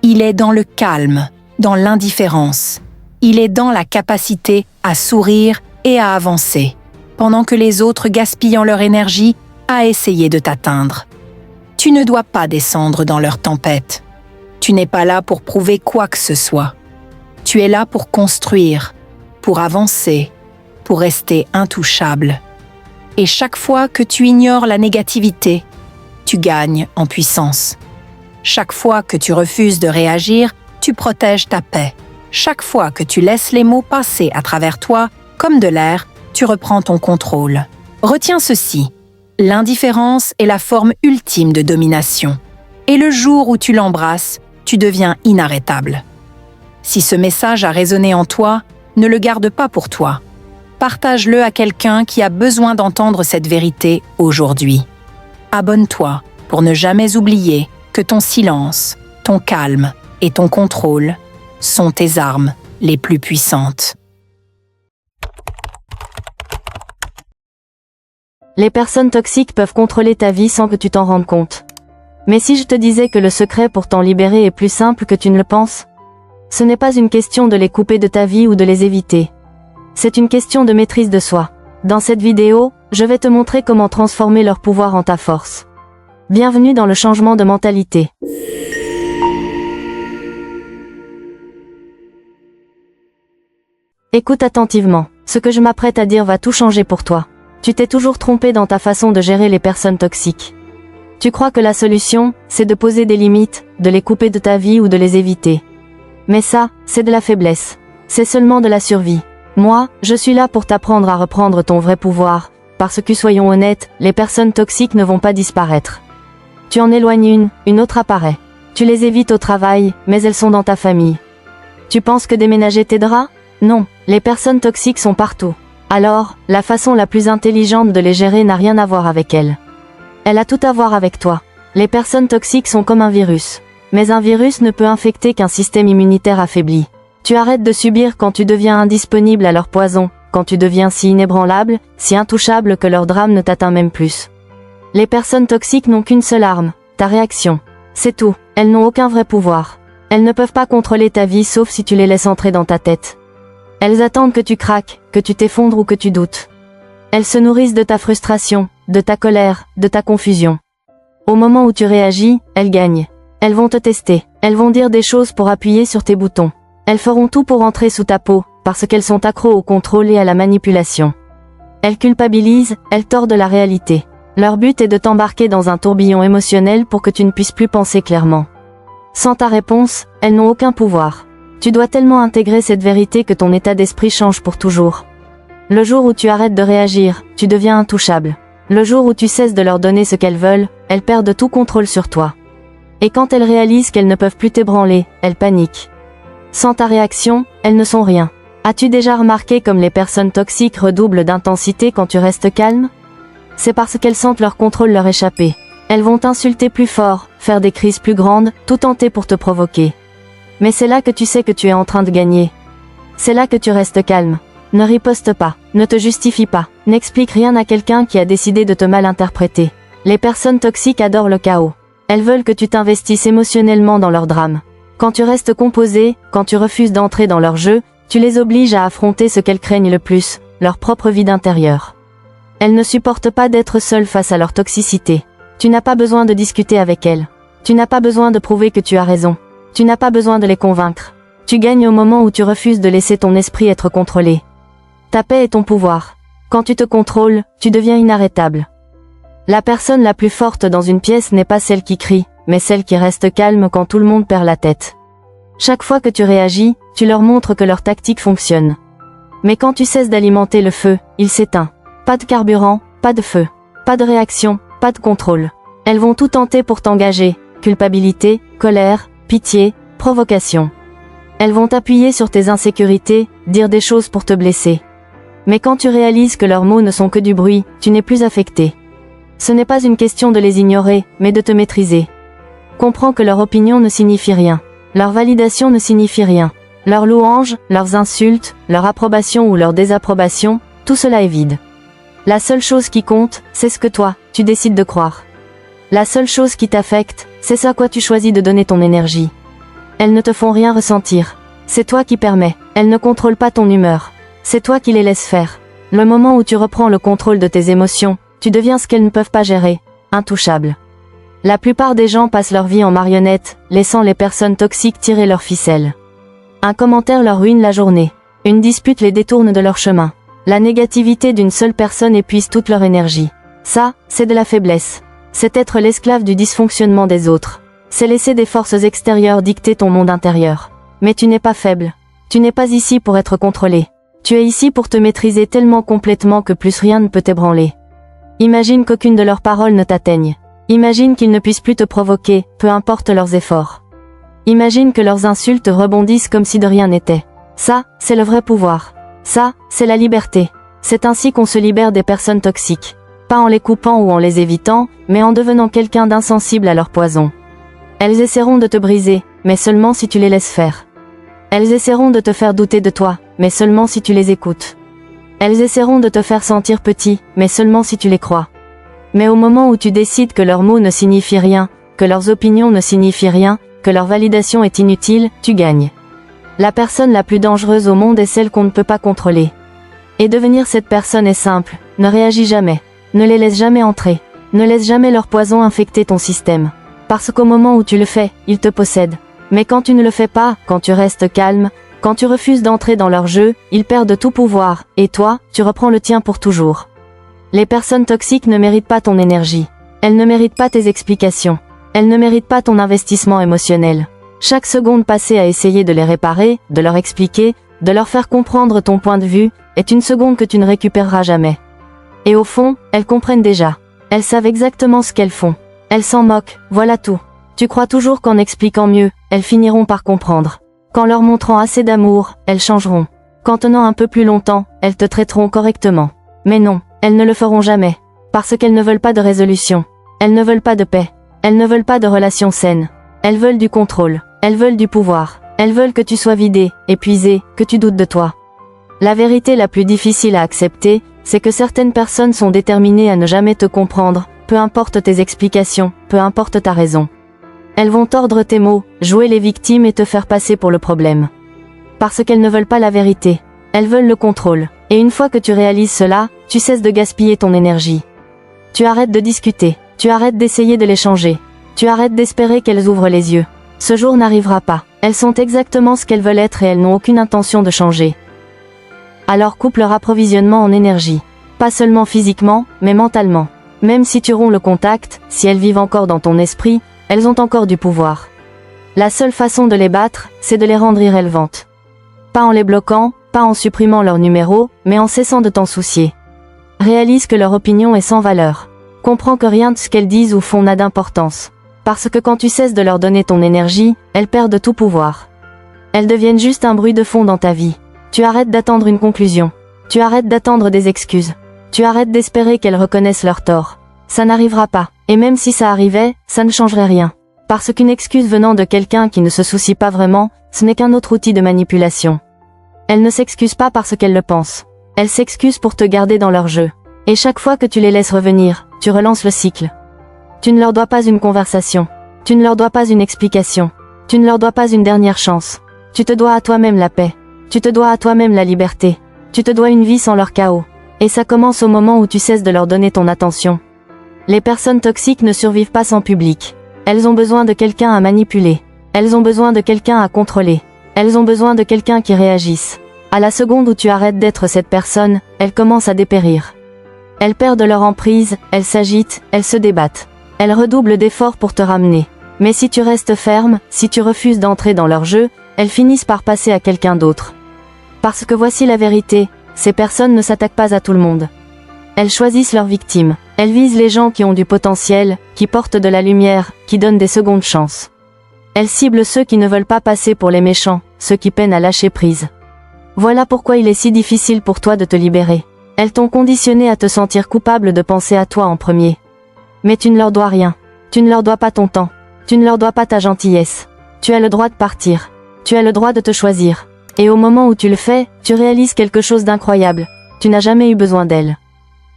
Il est dans le calme, dans l'indifférence. Il est dans la capacité à sourire et à avancer, pendant que les autres gaspillent leur énergie à essayer de t'atteindre. Tu ne dois pas descendre dans leur tempête. Tu n'es pas là pour prouver quoi que ce soit. Tu es là pour construire, pour avancer, pour rester intouchable. Et chaque fois que tu ignores la négativité, tu gagnes en puissance. Chaque fois que tu refuses de réagir, tu protèges ta paix. Chaque fois que tu laisses les mots passer à travers toi, comme de l'air, tu reprends ton contrôle. Retiens ceci, l'indifférence est la forme ultime de domination. Et le jour où tu l'embrasses, tu deviens inarrêtable. Si ce message a résonné en toi, ne le garde pas pour toi. Partage-le à quelqu'un qui a besoin d'entendre cette vérité aujourd'hui. Abonne-toi pour ne jamais oublier que ton silence, ton calme et ton contrôle sont tes armes les plus puissantes. Les personnes toxiques peuvent contrôler ta vie sans que tu t'en rendes compte. Mais si je te disais que le secret pour t'en libérer est plus simple que tu ne le penses? Ce n'est pas une question de les couper de ta vie ou de les éviter. C'est une question de maîtrise de soi. Dans cette vidéo, je vais te montrer comment transformer leur pouvoir en ta force. Bienvenue dans le changement de mentalité. Écoute attentivement, ce que je m'apprête à dire va tout changer pour toi. Tu t'es toujours trompé dans ta façon de gérer les personnes toxiques. Tu crois que la solution, c'est de poser des limites, de les couper de ta vie ou de les éviter. Mais ça, c'est de la faiblesse. C'est seulement de la survie. Moi, je suis là pour t'apprendre à reprendre ton vrai pouvoir, parce que soyons honnêtes, les personnes toxiques ne vont pas disparaître. Tu en éloignes une autre apparaît. Tu les évites au travail, mais elles sont dans ta famille. Tu penses que déménager t'aidera? Non, les personnes toxiques sont partout. Alors, la façon la plus intelligente de les gérer n'a rien à voir avec elles. Elle a tout à voir avec toi. Les personnes toxiques sont comme un virus. Mais un virus ne peut infecter qu'un système immunitaire affaibli. Tu arrêtes de subir quand tu deviens indisponible à leur poison, quand tu deviens si inébranlable, si intouchable que leur drame ne t'atteint même plus. Les personnes toxiques n'ont qu'une seule arme, ta réaction. C'est tout, elles n'ont aucun vrai pouvoir. Elles ne peuvent pas contrôler ta vie sauf si tu les laisses entrer dans ta tête. Elles attendent que tu craques, que tu t'effondres ou que tu doutes. Elles se nourrissent de ta frustration, de ta colère, de ta confusion. Au moment où tu réagis, elles gagnent. Elles vont te tester, elles vont dire des choses pour appuyer sur tes boutons. Elles feront tout pour entrer sous ta peau, parce qu'elles sont accros au contrôle et à la manipulation. Elles culpabilisent, elles tordent la réalité. Leur but est de t'embarquer dans un tourbillon émotionnel pour que tu ne puisses plus penser clairement. Sans ta réponse, elles n'ont aucun pouvoir. Tu dois tellement intégrer cette vérité que ton état d'esprit change pour toujours. Le jour où tu arrêtes de réagir, tu deviens intouchable. Le jour où tu cesses de leur donner ce qu'elles veulent, elles perdent tout contrôle sur toi. Et quand elles réalisent qu'elles ne peuvent plus t'ébranler, elles paniquent. Sans ta réaction, elles ne sont rien. As-tu déjà remarqué comme les personnes toxiques redoublent d'intensité quand tu restes calme? C'est parce qu'elles sentent leur contrôle leur échapper. Elles vont t'insulter plus fort, faire des crises plus grandes, tout tenter pour te provoquer. Mais c'est là que tu sais que tu es en train de gagner. C'est là que tu restes calme. Ne riposte pas, ne te justifie pas, n'explique rien à quelqu'un qui a décidé de te mal interpréter. Les personnes toxiques adorent le chaos. Elles veulent que tu t'investisses émotionnellement dans leur drame. Quand tu restes composé, quand tu refuses d'entrer dans leur jeu, tu les obliges à affronter ce qu'elles craignent le plus, leur propre vide intérieur. Elles ne supportent pas d'être seules face à leur toxicité. Tu n'as pas besoin de discuter avec elles. Tu n'as pas besoin de prouver que tu as raison. Tu n'as pas besoin de les convaincre. Tu gagnes au moment où tu refuses de laisser ton esprit être contrôlé. Ta paix est ton pouvoir. Quand tu te contrôles, tu deviens inarrêtable. La personne la plus forte dans une pièce n'est pas celle qui crie, mais celle qui reste calme quand tout le monde perd la tête. Chaque fois que tu réagis, tu leur montres que leur tactique fonctionne. Mais quand tu cesses d'alimenter le feu, il s'éteint. Pas de carburant, pas de feu. Pas de réaction, pas de contrôle. Elles vont tout tenter pour t'engager. Culpabilité, colère, pitié, provocation. Elles vont t'appuyer sur tes insécurités, dire des choses pour te blesser. Mais quand tu réalises que leurs mots ne sont que du bruit, tu n'es plus affecté. Ce n'est pas une question de les ignorer, mais de te maîtriser. Comprends que leur opinion ne signifie rien. Leur validation ne signifie rien. Leurs louanges, leurs insultes, leur approbation ou leur désapprobation, tout cela est vide. La seule chose qui compte, c'est ce que toi, tu décides de croire. La seule chose qui t'affecte, c'est ce à quoi tu choisis de donner ton énergie. Elles ne te font rien ressentir. C'est toi qui permets. Elles ne contrôlent pas ton humeur. C'est toi qui les laisses faire. Le moment où tu reprends le contrôle de tes émotions, tu deviens ce qu'elles ne peuvent pas gérer, intouchable. La plupart des gens passent leur vie en marionnette, laissant les personnes toxiques tirer leurs ficelles. Un commentaire leur ruine la journée. Une dispute les détourne de leur chemin. La négativité d'une seule personne épuise toute leur énergie. Ça, c'est de la faiblesse. C'est être l'esclave du dysfonctionnement des autres. C'est laisser des forces extérieures dicter ton monde intérieur. Mais tu n'es pas faible. Tu n'es pas ici pour être contrôlé. Tu es ici pour te maîtriser tellement complètement que plus rien ne peut t'ébranler. Imagine qu'aucune de leurs paroles ne t'atteigne. Imagine qu'ils ne puissent plus te provoquer, peu importe leurs efforts. Imagine que leurs insultes rebondissent comme si de rien n'était. Ça, c'est le vrai pouvoir. Ça, c'est la liberté. C'est ainsi qu'on se libère des personnes toxiques. Pas en les coupant ou en les évitant, mais en devenant quelqu'un d'insensible à leur poison. Elles essaieront de te briser, mais seulement si tu les laisses faire. Elles essaieront de te faire douter de toi, mais seulement si tu les écoutes. Elles essaieront de te faire sentir petit, mais seulement si tu les crois. Mais au moment où tu décides que leurs mots ne signifient rien, que leurs opinions ne signifient rien, que leur validation est inutile, tu gagnes. La personne la plus dangereuse au monde est celle qu'on ne peut pas contrôler. Et devenir cette personne est simple, ne réagis jamais. Ne les laisse jamais entrer. Ne laisse jamais leur poison infecter ton système. Parce qu'au moment où tu le fais, ils te possèdent. Mais quand tu ne le fais pas, quand tu restes calme, quand tu refuses d'entrer dans leur jeu, ils perdent tout pouvoir, et toi, tu reprends le tien pour toujours. Les personnes toxiques ne méritent pas ton énergie. Elles ne méritent pas tes explications. Elles ne méritent pas ton investissement émotionnel. Chaque seconde passée à essayer de les réparer, de leur expliquer, de leur faire comprendre ton point de vue, est une seconde que tu ne récupéreras jamais. Et au fond, elles comprennent déjà. Elles savent exactement ce qu'elles font. Elles s'en moquent, voilà tout. Tu crois toujours qu'en expliquant mieux, elles finiront par comprendre. Qu'en leur montrant assez d'amour, elles changeront. Qu'en tenant un peu plus longtemps, elles te traiteront correctement. Mais non, elles ne le feront jamais. Parce qu'elles ne veulent pas de résolution. Elles ne veulent pas de paix. Elles ne veulent pas de relations saines. Elles veulent du contrôle. Elles veulent du pouvoir. Elles veulent que tu sois vidé, épuisé, que tu doutes de toi. La vérité la plus difficile à accepter, c'est que certaines personnes sont déterminées à ne jamais te comprendre, peu importe tes explications, peu importe ta raison. Elles vont tordre tes mots, jouer les victimes et te faire passer pour le problème. Parce qu'elles ne veulent pas la vérité. Elles veulent le contrôle. Et une fois que tu réalises cela, tu cesses de gaspiller ton énergie. Tu arrêtes de discuter. Tu arrêtes d'essayer de les changer. Tu arrêtes d'espérer qu'elles ouvrent les yeux. Ce jour n'arrivera pas. Elles sont exactement ce qu'elles veulent être et elles n'ont aucune intention de changer. Alors coupe leur approvisionnement en énergie. Pas seulement physiquement, mais mentalement. Même si tu romps le contact, si elles vivent encore dans ton esprit, elles ont encore du pouvoir. La seule façon de les battre, c'est de les rendre irrélevantes. Pas en les bloquant, pas en supprimant leur numéro, mais en cessant de t'en soucier. Réalise que leur opinion est sans valeur. Comprends que rien de ce qu'elles disent ou font n'a d'importance. Parce que quand tu cesses de leur donner ton énergie, elles perdent tout pouvoir. Elles deviennent juste un bruit de fond dans ta vie. Tu arrêtes d'attendre une conclusion. Tu arrêtes d'attendre des excuses. Tu arrêtes d'espérer qu'elles reconnaissent leur tort. Ça n'arrivera pas. Et même si ça arrivait, ça ne changerait rien. Parce qu'une excuse venant de quelqu'un qui ne se soucie pas vraiment, ce n'est qu'un autre outil de manipulation. Elle ne s'excuse pas parce qu'elle le pense. Elle s'excuse pour te garder dans leur jeu. Et chaque fois que tu les laisses revenir, tu relances le cycle. Tu ne leur dois pas une conversation. Tu ne leur dois pas une explication. Tu ne leur dois pas une dernière chance. Tu te dois à toi-même la paix. Tu te dois à toi-même la liberté. Tu te dois une vie sans leur chaos. Et ça commence au moment où tu cesses de leur donner ton attention. Les personnes toxiques ne survivent pas sans public. Elles ont besoin de quelqu'un à manipuler. Elles ont besoin de quelqu'un à contrôler. Elles ont besoin de quelqu'un qui réagisse. À la seconde où tu arrêtes d'être cette personne, elles commencent à dépérir. Elles perdent leur emprise, elles s'agitent, elles se débattent. Elles redoublent d'efforts pour te ramener. Mais si tu restes ferme, si tu refuses d'entrer dans leur jeu, elles finissent par passer à quelqu'un d'autre. Parce que voici la vérité, ces personnes ne s'attaquent pas à tout le monde. Elles choisissent leurs victimes. Elles visent les gens qui ont du potentiel, qui portent de la lumière, qui donnent des secondes chances. Elles ciblent ceux qui ne veulent pas passer pour les méchants, ceux qui peinent à lâcher prise. Voilà pourquoi il est si difficile pour toi de te libérer. Elles t'ont conditionné à te sentir coupable de penser à toi en premier. Mais tu ne leur dois rien. Tu ne leur dois pas ton temps. Tu ne leur dois pas ta gentillesse. Tu as le droit de partir. Tu as le droit de te choisir. Et au moment où tu le fais, tu réalises quelque chose d'incroyable. Tu n'as jamais eu besoin d'elles.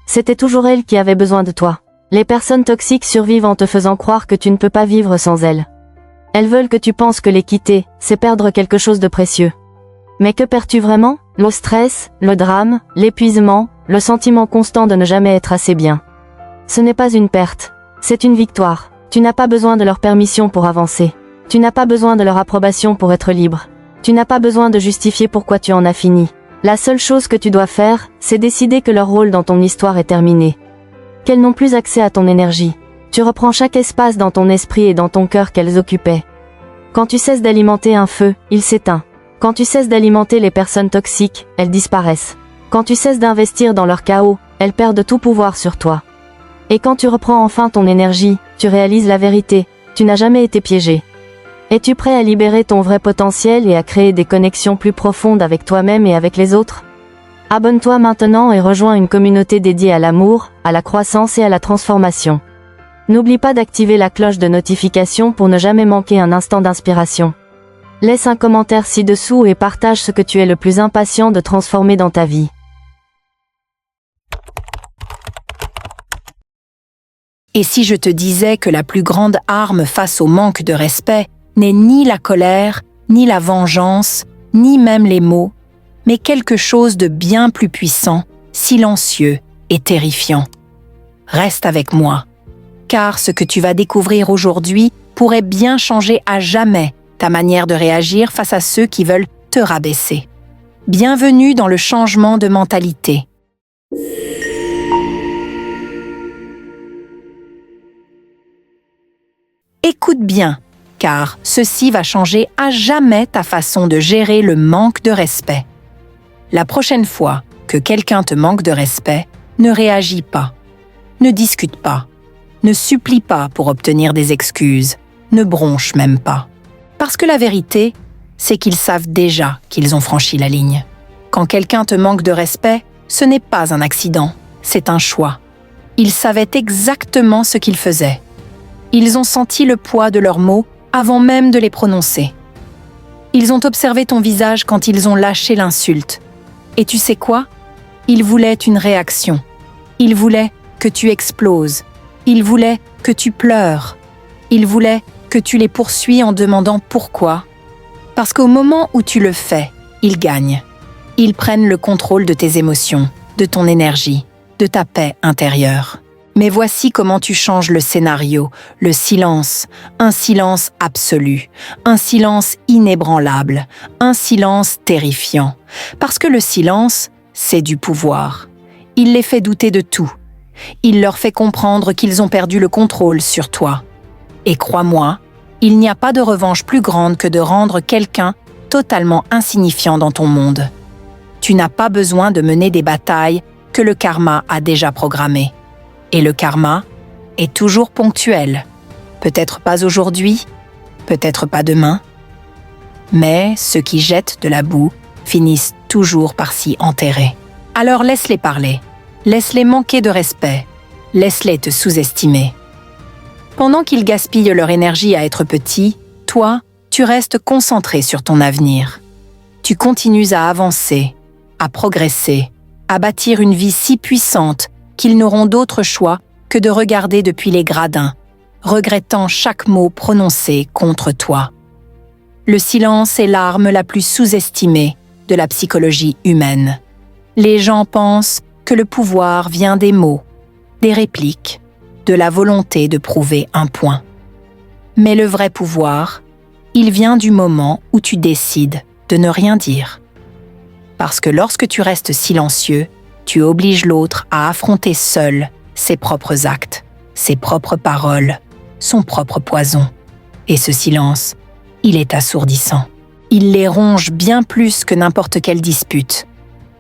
C'était toujours elles qui avaient besoin de toi. Les personnes toxiques survivent en te faisant croire que tu ne peux pas vivre sans elles. Elles veulent que tu penses que les quitter, c'est perdre quelque chose de précieux. Mais que perds-tu vraiment? Le stress, le drame, l'épuisement, le sentiment constant de ne jamais être assez bien. Ce n'est pas une perte, c'est une victoire. Tu n'as pas besoin de leur permission pour avancer. Tu n'as pas besoin de leur approbation pour être libre. Tu n'as pas besoin de justifier pourquoi tu en as fini. La seule chose que tu dois faire, c'est décider que leur rôle dans ton histoire est terminé. Qu'elles n'ont plus accès à ton énergie. Tu reprends chaque espace dans ton esprit et dans ton cœur qu'elles occupaient. Quand tu cesses d'alimenter un feu, il s'éteint. Quand tu cesses d'alimenter les personnes toxiques, elles disparaissent. Quand tu cesses d'investir dans leur chaos, elles perdent tout pouvoir sur toi. Et quand tu reprends enfin ton énergie, tu réalises la vérité, tu n'as jamais été piégé. Es-tu prêt à libérer ton vrai potentiel et à créer des connexions plus profondes avec toi-même et avec les autres? Abonne-toi maintenant et rejoins une communauté dédiée à l'amour, à la croissance et à la transformation. N'oublie pas d'activer la cloche de notification pour ne jamais manquer un instant d'inspiration. Laisse un commentaire ci-dessous et partage ce que tu es le plus impatient de transformer dans ta vie. Et si je te disais que la plus grande arme face au manque de respect n'est ni la colère, ni la vengeance, ni même les mots, mais quelque chose de bien plus puissant, silencieux et terrifiant. Reste avec moi, car ce que tu vas découvrir aujourd'hui pourrait bien changer à jamais ta manière de réagir face à ceux qui veulent te rabaisser. Bienvenue dans le changement de mentalité. Écoute bien, car ceci va changer à jamais ta façon de gérer le manque de respect. La prochaine fois que quelqu'un te manque de respect, ne réagis pas, ne discute pas, ne supplie pas pour obtenir des excuses, ne bronche même pas. Parce que la vérité, c'est qu'ils savent déjà qu'ils ont franchi la ligne. Quand quelqu'un te manque de respect, ce n'est pas un accident, c'est un choix. Ils savaient exactement ce qu'ils faisaient. Ils ont senti le poids de leurs mots avant même de les prononcer. Ils ont observé ton visage quand ils ont lâché l'insulte. Et tu sais quoi? Ils voulaient une réaction. Ils voulaient que tu exploses. Ils voulaient que tu pleures. Ils voulaient que tu les poursuis en demandant pourquoi. Parce qu'au moment où tu le fais, ils gagnent. Ils prennent le contrôle de tes émotions, de ton énergie, de ta paix intérieure. Mais voici comment tu changes le scénario, le silence, un silence absolu, un silence inébranlable, un silence terrifiant. Parce que le silence, c'est du pouvoir. Il les fait douter de tout. Il leur fait comprendre qu'ils ont perdu le contrôle sur toi. Et crois-moi, il n'y a pas de revanche plus grande que de rendre quelqu'un totalement insignifiant dans ton monde. Tu n'as pas besoin de mener des batailles que le karma a déjà programmées. Et le karma est toujours ponctuel. Peut-être pas aujourd'hui, peut-être pas demain. Mais ceux qui jettent de la boue finissent toujours par s'y enterrer. Alors laisse-les parler. Laisse-les manquer de respect. Laisse-les te sous-estimer. Pendant qu'ils gaspillent leur énergie à être petits, toi, tu restes concentré sur ton avenir. Tu continues à avancer, à progresser, à bâtir une vie si puissante qu'ils n'auront d'autre choix que de regarder depuis les gradins, regrettant chaque mot prononcé contre toi. Le silence est l'arme la plus sous-estimée de la psychologie humaine. Les gens pensent que le pouvoir vient des mots, des répliques, de la volonté de prouver un point. Mais le vrai pouvoir, il vient du moment où tu décides de ne rien dire. Parce que lorsque tu restes silencieux, tu obliges l'autre à affronter seul ses propres actes, ses propres paroles, son propre poison. Et ce silence, il est assourdissant. Il les ronge bien plus que n'importe quelle dispute.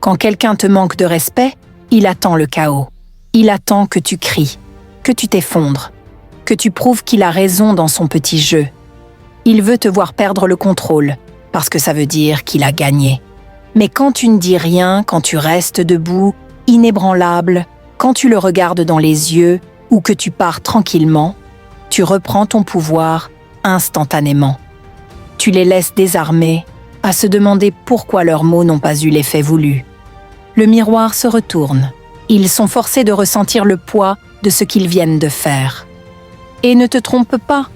Quand quelqu'un te manque de respect, il attend le chaos. Il attend que tu cries, que tu t'effondres, que tu prouves qu'il a raison dans son petit jeu. Il veut te voir perdre le contrôle, parce que ça veut dire qu'il a gagné. Mais quand tu ne dis rien, quand tu restes debout, inébranlable, quand tu le regardes dans les yeux ou que tu pars tranquillement, tu reprends ton pouvoir instantanément. Tu les laisses désarmés, à se demander pourquoi leurs mots n'ont pas eu l'effet voulu. Le miroir se retourne. Ils sont forcés de ressentir le poids de ce qu'ils viennent de faire. Et ne te trompe pas,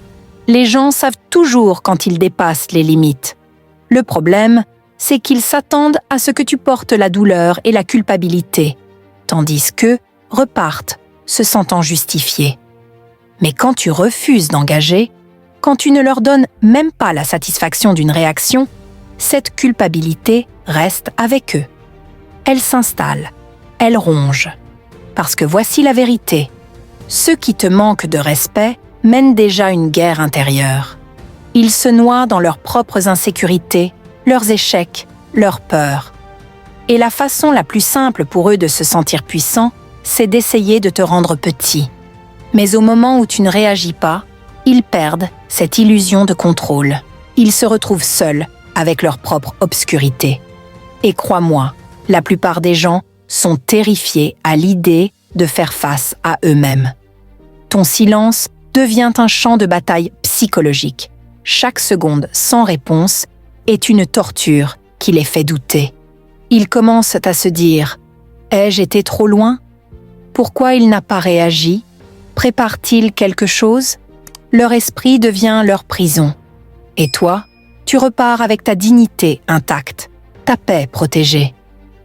les gens savent toujours quand ils dépassent les limites. Le problème, c'est qu'ils s'attendent à ce que tu portes la douleur et la culpabilité, tandis qu'eux repartent, se sentant justifiés. Mais quand tu refuses d'engager, quand tu ne leur donnes même pas la satisfaction d'une réaction, cette culpabilité reste avec eux. Elle s'installe, elle ronge. Parce que voici la vérité. Ceux qui te manquent de respect mènent déjà une guerre intérieure. Ils se noient dans leurs propres insécurités, leurs échecs, leurs peurs. Et la façon la plus simple pour eux de se sentir puissants, c'est d'essayer de te rendre petit. Mais au moment où tu ne réagis pas, ils perdent cette illusion de contrôle. Ils se retrouvent seuls avec leur propre obscurité. Et crois-moi, la plupart des gens sont terrifiés à l'idée de faire face à eux-mêmes. Ton silence devient un champ de bataille psychologique. Chaque seconde sans réponse est une torture qui les fait douter. Ils commencent à se dire « Ai-je été trop loin ? Pourquoi il n'a pas réagi ? Prépare-t-il quelque chose ?» Leur esprit devient leur prison. Et toi, tu repars avec ta dignité intacte, ta paix protégée,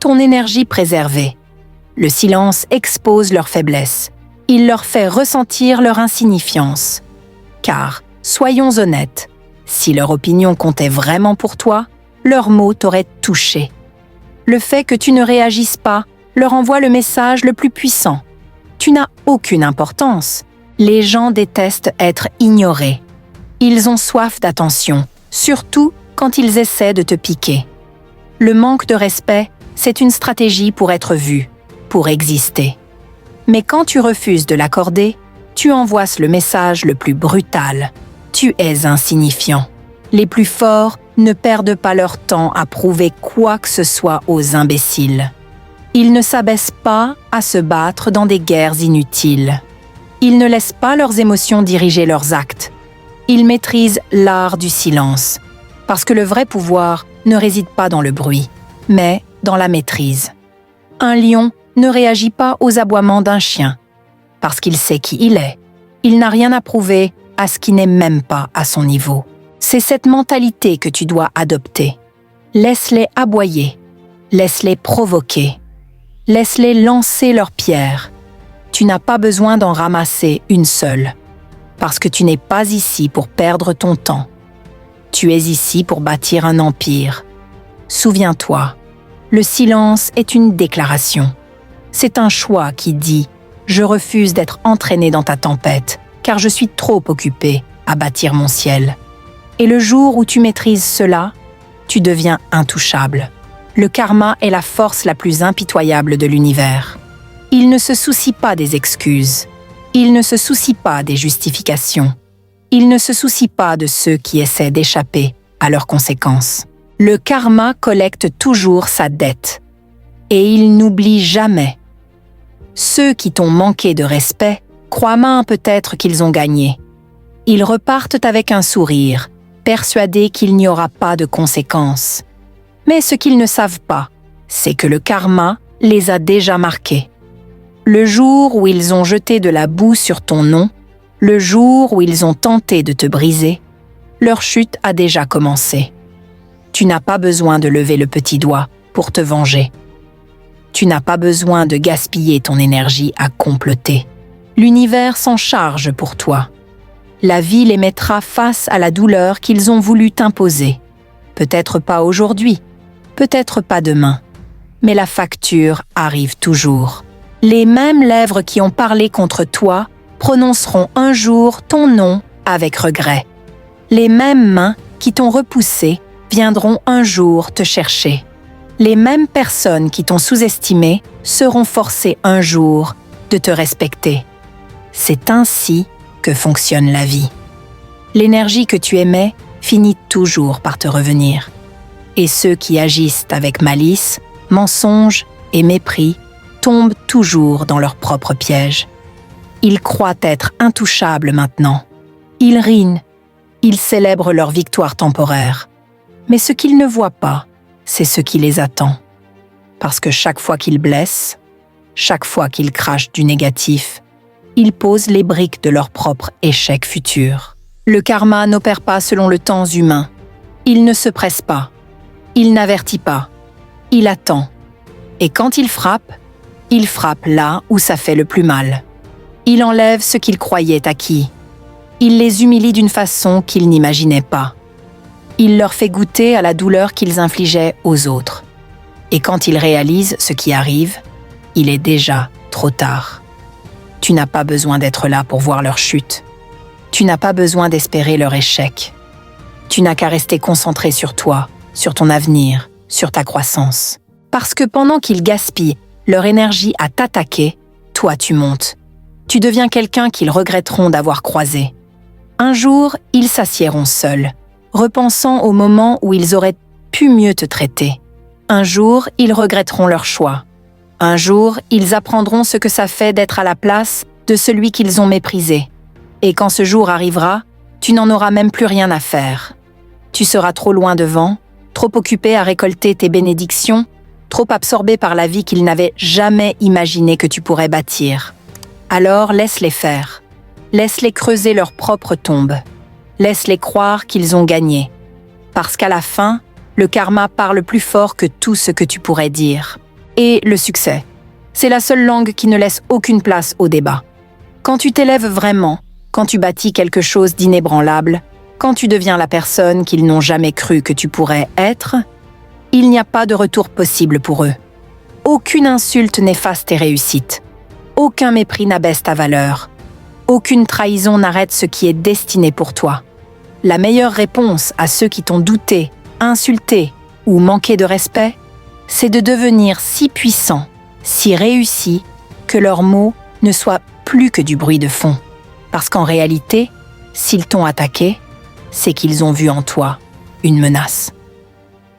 ton énergie préservée. Le silence expose leur faiblesse. Il leur fait ressentir leur insignifiance. Car, soyons honnêtes, si leur opinion comptait vraiment pour toi, leurs mots t'auraient touché. Le fait que tu ne réagisses pas leur envoie le message le plus puissant. Tu n'as aucune importance. Les gens détestent être ignorés. Ils ont soif d'attention, surtout quand ils essaient de te piquer. Le manque de respect, c'est une stratégie pour être vu, pour exister. Mais quand tu refuses de l'accorder, tu envoies le message le plus brutal. Tu es insignifiant. Les plus forts ne perdent pas leur temps à prouver quoi que ce soit aux imbéciles. Ils ne s'abaissent pas à se battre dans des guerres inutiles. Ils ne laissent pas leurs émotions diriger leurs actes. Ils maîtrisent l'art du silence, parce que le vrai pouvoir ne réside pas dans le bruit, mais dans la maîtrise. Un lion ne réagit pas aux aboiements d'un chien, parce qu'il sait qui il est. Il n'a rien à prouver à ce qui n'est même pas à son niveau. C'est cette mentalité que tu dois adopter. Laisse-les aboyer, laisse-les provoquer, laisse-les lancer leurs pierres. Tu n'as pas besoin d'en ramasser une seule, parce que tu n'es pas ici pour perdre ton temps. Tu es ici pour bâtir un empire. Souviens-toi, le silence est une déclaration. C'est un choix qui dit « Je refuse d'être entraîné dans ta tempête, car je suis trop occupé à bâtir mon ciel. » Et le jour où tu maîtrises cela, tu deviens intouchable. Le karma est la force la plus impitoyable de l'univers. Il ne se soucie pas des excuses. Il ne se soucie pas des justifications. Il ne se soucie pas de ceux qui essaient d'échapper à leurs conséquences. Le karma collecte toujours sa dette. Et il n'oublie jamais. Ceux qui t'ont manqué de respect croient même peut-être qu'ils ont gagné. Ils repartent avec un sourire, persuadés qu'il n'y aura pas de conséquences. Mais ce qu'ils ne savent pas, c'est que le karma les a déjà marqués. Le jour où ils ont jeté de la boue sur ton nom, le jour où ils ont tenté de te briser, leur chute a déjà commencé. Tu n'as pas besoin de lever le petit doigt pour te venger. Tu n'as pas besoin de gaspiller ton énergie à comploter. L'univers s'en charge pour toi. La vie les mettra face à la douleur qu'ils ont voulu t'imposer. Peut-être pas aujourd'hui, peut-être pas demain, mais la facture arrive toujours. Les mêmes lèvres qui ont parlé contre toi prononceront un jour ton nom avec regret. Les mêmes mains qui t'ont repoussé viendront un jour te chercher. Les mêmes personnes qui t'ont sous-estimé seront forcées un jour de te respecter. C'est ainsi que fonctionne la vie. L'énergie que tu émets finit toujours par te revenir. Et ceux qui agissent avec malice, mensonge et mépris tombent toujours dans leur propre piège. Ils croient être intouchables maintenant. Ils rient, ils célèbrent leur victoire temporaire. Mais ce qu'ils ne voient pas, c'est ce qui les attend. Parce que chaque fois qu'ils blessent, chaque fois qu'ils crachent du négatif, ils posent les briques de leur propre échec futur. Le karma n'opère pas selon le temps humain. Il ne se presse pas. Il n'avertit pas. Il attend. Et quand il frappe là où ça fait le plus mal. Il enlève ce qu'ils croyaient acquis. Il les humilie d'une façon qu'ils n'imaginaient pas. Il leur fait goûter à la douleur qu'ils infligeaient aux autres. Et quand ils réalisent ce qui arrive, il est déjà trop tard. Tu n'as pas besoin d'être là pour voir leur chute. Tu n'as pas besoin d'espérer leur échec. Tu n'as qu'à rester concentré sur toi, sur ton avenir, sur ta croissance. Parce que pendant qu'ils gaspillent leur énergie à t'attaquer, toi tu montes. Tu deviens quelqu'un qu'ils regretteront d'avoir croisé. Un jour, ils s'assiéront seuls, repensant au moment où ils auraient pu mieux te traiter. Un jour, ils regretteront leur choix. Un jour, ils apprendront ce que ça fait d'être à la place de celui qu'ils ont méprisé. Et quand ce jour arrivera, tu n'en auras même plus rien à faire. Tu seras trop loin devant, trop occupé à récolter tes bénédictions, trop absorbé par la vie qu'ils n'avaient jamais imaginé que tu pourrais bâtir. Alors laisse-les faire. Laisse-les creuser leur propre tombe. Laisse-les croire qu'ils ont gagné. Parce qu'à la fin, le karma parle plus fort que tout ce que tu pourrais dire. Et le succès, c'est la seule langue qui ne laisse aucune place au débat. Quand tu t'élèves vraiment, quand tu bâtis quelque chose d'inébranlable, quand tu deviens la personne qu'ils n'ont jamais cru que tu pourrais être, il n'y a pas de retour possible pour eux. Aucune insulte n'efface tes réussites. Aucun mépris n'abaisse ta valeur. Aucune trahison n'arrête ce qui est destiné pour toi. La meilleure réponse à ceux qui t'ont douté, insulté ou manqué de respect, c'est de devenir si puissant, si réussi, que leurs mots ne soient plus que du bruit de fond. Parce qu'en réalité, s'ils t'ont attaqué, c'est qu'ils ont vu en toi une menace.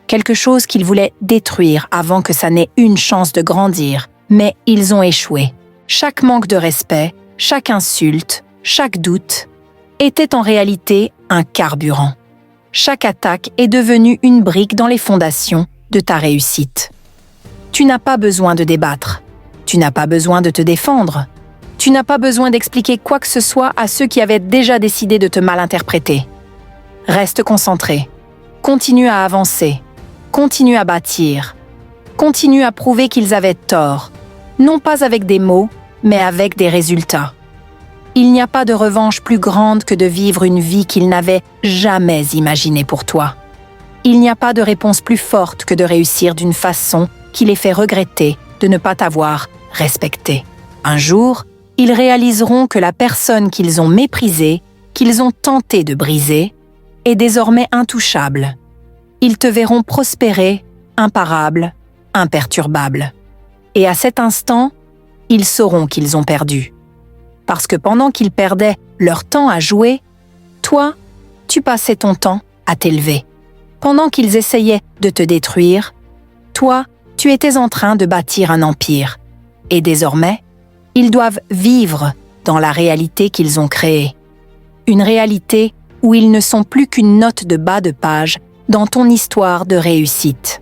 Quelque chose qu'ils voulaient détruire avant que ça n'ait une chance de grandir, mais ils ont échoué. Chaque manque de respect, chaque insulte, chaque doute, était en réalité un carburant. Chaque attaque est devenue une brique dans les fondations de ta réussite. Tu n'as pas besoin de débattre. Tu n'as pas besoin de te défendre. Tu n'as pas besoin d'expliquer quoi que ce soit à ceux qui avaient déjà décidé de te mal interpréter. Reste concentré. Continue à avancer. Continue à bâtir. Continue à prouver qu'ils avaient tort. Non pas avec des mots, mais avec des résultats. Il n'y a pas de revanche plus grande que de vivre une vie qu'ils n'avaient jamais imaginée pour toi. Il n'y a pas de réponse plus forte que de réussir d'une façon qui les fait regretter de ne pas t'avoir respecté. Un jour, ils réaliseront que la personne qu'ils ont méprisée, qu'ils ont tenté de briser, est désormais intouchable. Ils te verront prospérer, imparable, imperturbable. Et à cet instant, ils sauront qu'ils ont perdu. Parce que pendant qu'ils perdaient leur temps à jouer, toi, tu passais ton temps à t'élever. Pendant qu'ils essayaient de te détruire, toi, tu étais en train de bâtir un empire. Et désormais, ils doivent vivre dans la réalité qu'ils ont créée. Une réalité où ils ne sont plus qu'une note de bas de page dans ton histoire de réussite.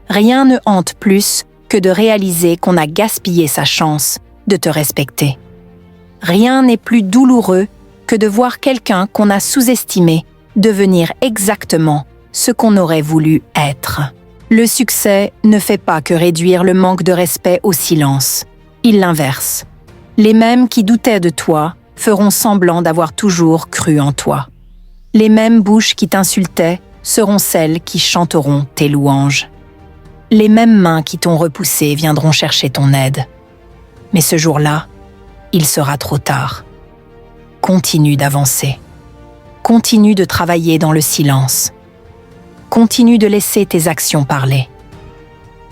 Rien ne hante plus que de réaliser qu'on a gaspillé sa chance de te respecter. Rien n'est plus douloureux que de voir quelqu'un qu'on a sous-estimé devenir exactement ce qu'on aurait voulu être. Le succès ne fait pas que réduire le manque de respect au silence. Il l'inverse. Les mêmes qui doutaient de toi feront semblant d'avoir toujours cru en toi. Les mêmes bouches qui t'insultaient seront celles qui chanteront tes louanges. Les mêmes mains qui t'ont repoussé viendront chercher ton aide. Mais ce jour-là, il sera trop tard. Continue d'avancer. Continue de travailler dans le silence. Continue de laisser tes actions parler.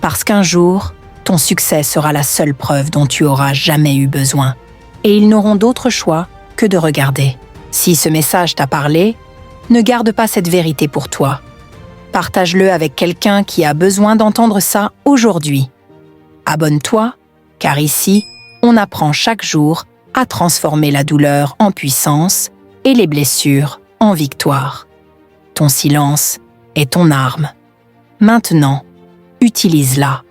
Parce qu'un jour, ton succès sera la seule preuve dont tu auras jamais eu besoin. Et ils n'auront d'autre choix que de regarder. Si ce message t'a parlé, ne garde pas cette vérité pour toi. Partage-le avec quelqu'un qui a besoin d'entendre ça aujourd'hui. Abonne-toi, car ici, on apprend chaque jour à transformer la douleur en puissance et les blessures en victoire. Ton silence est ton arme. Maintenant, utilise-la.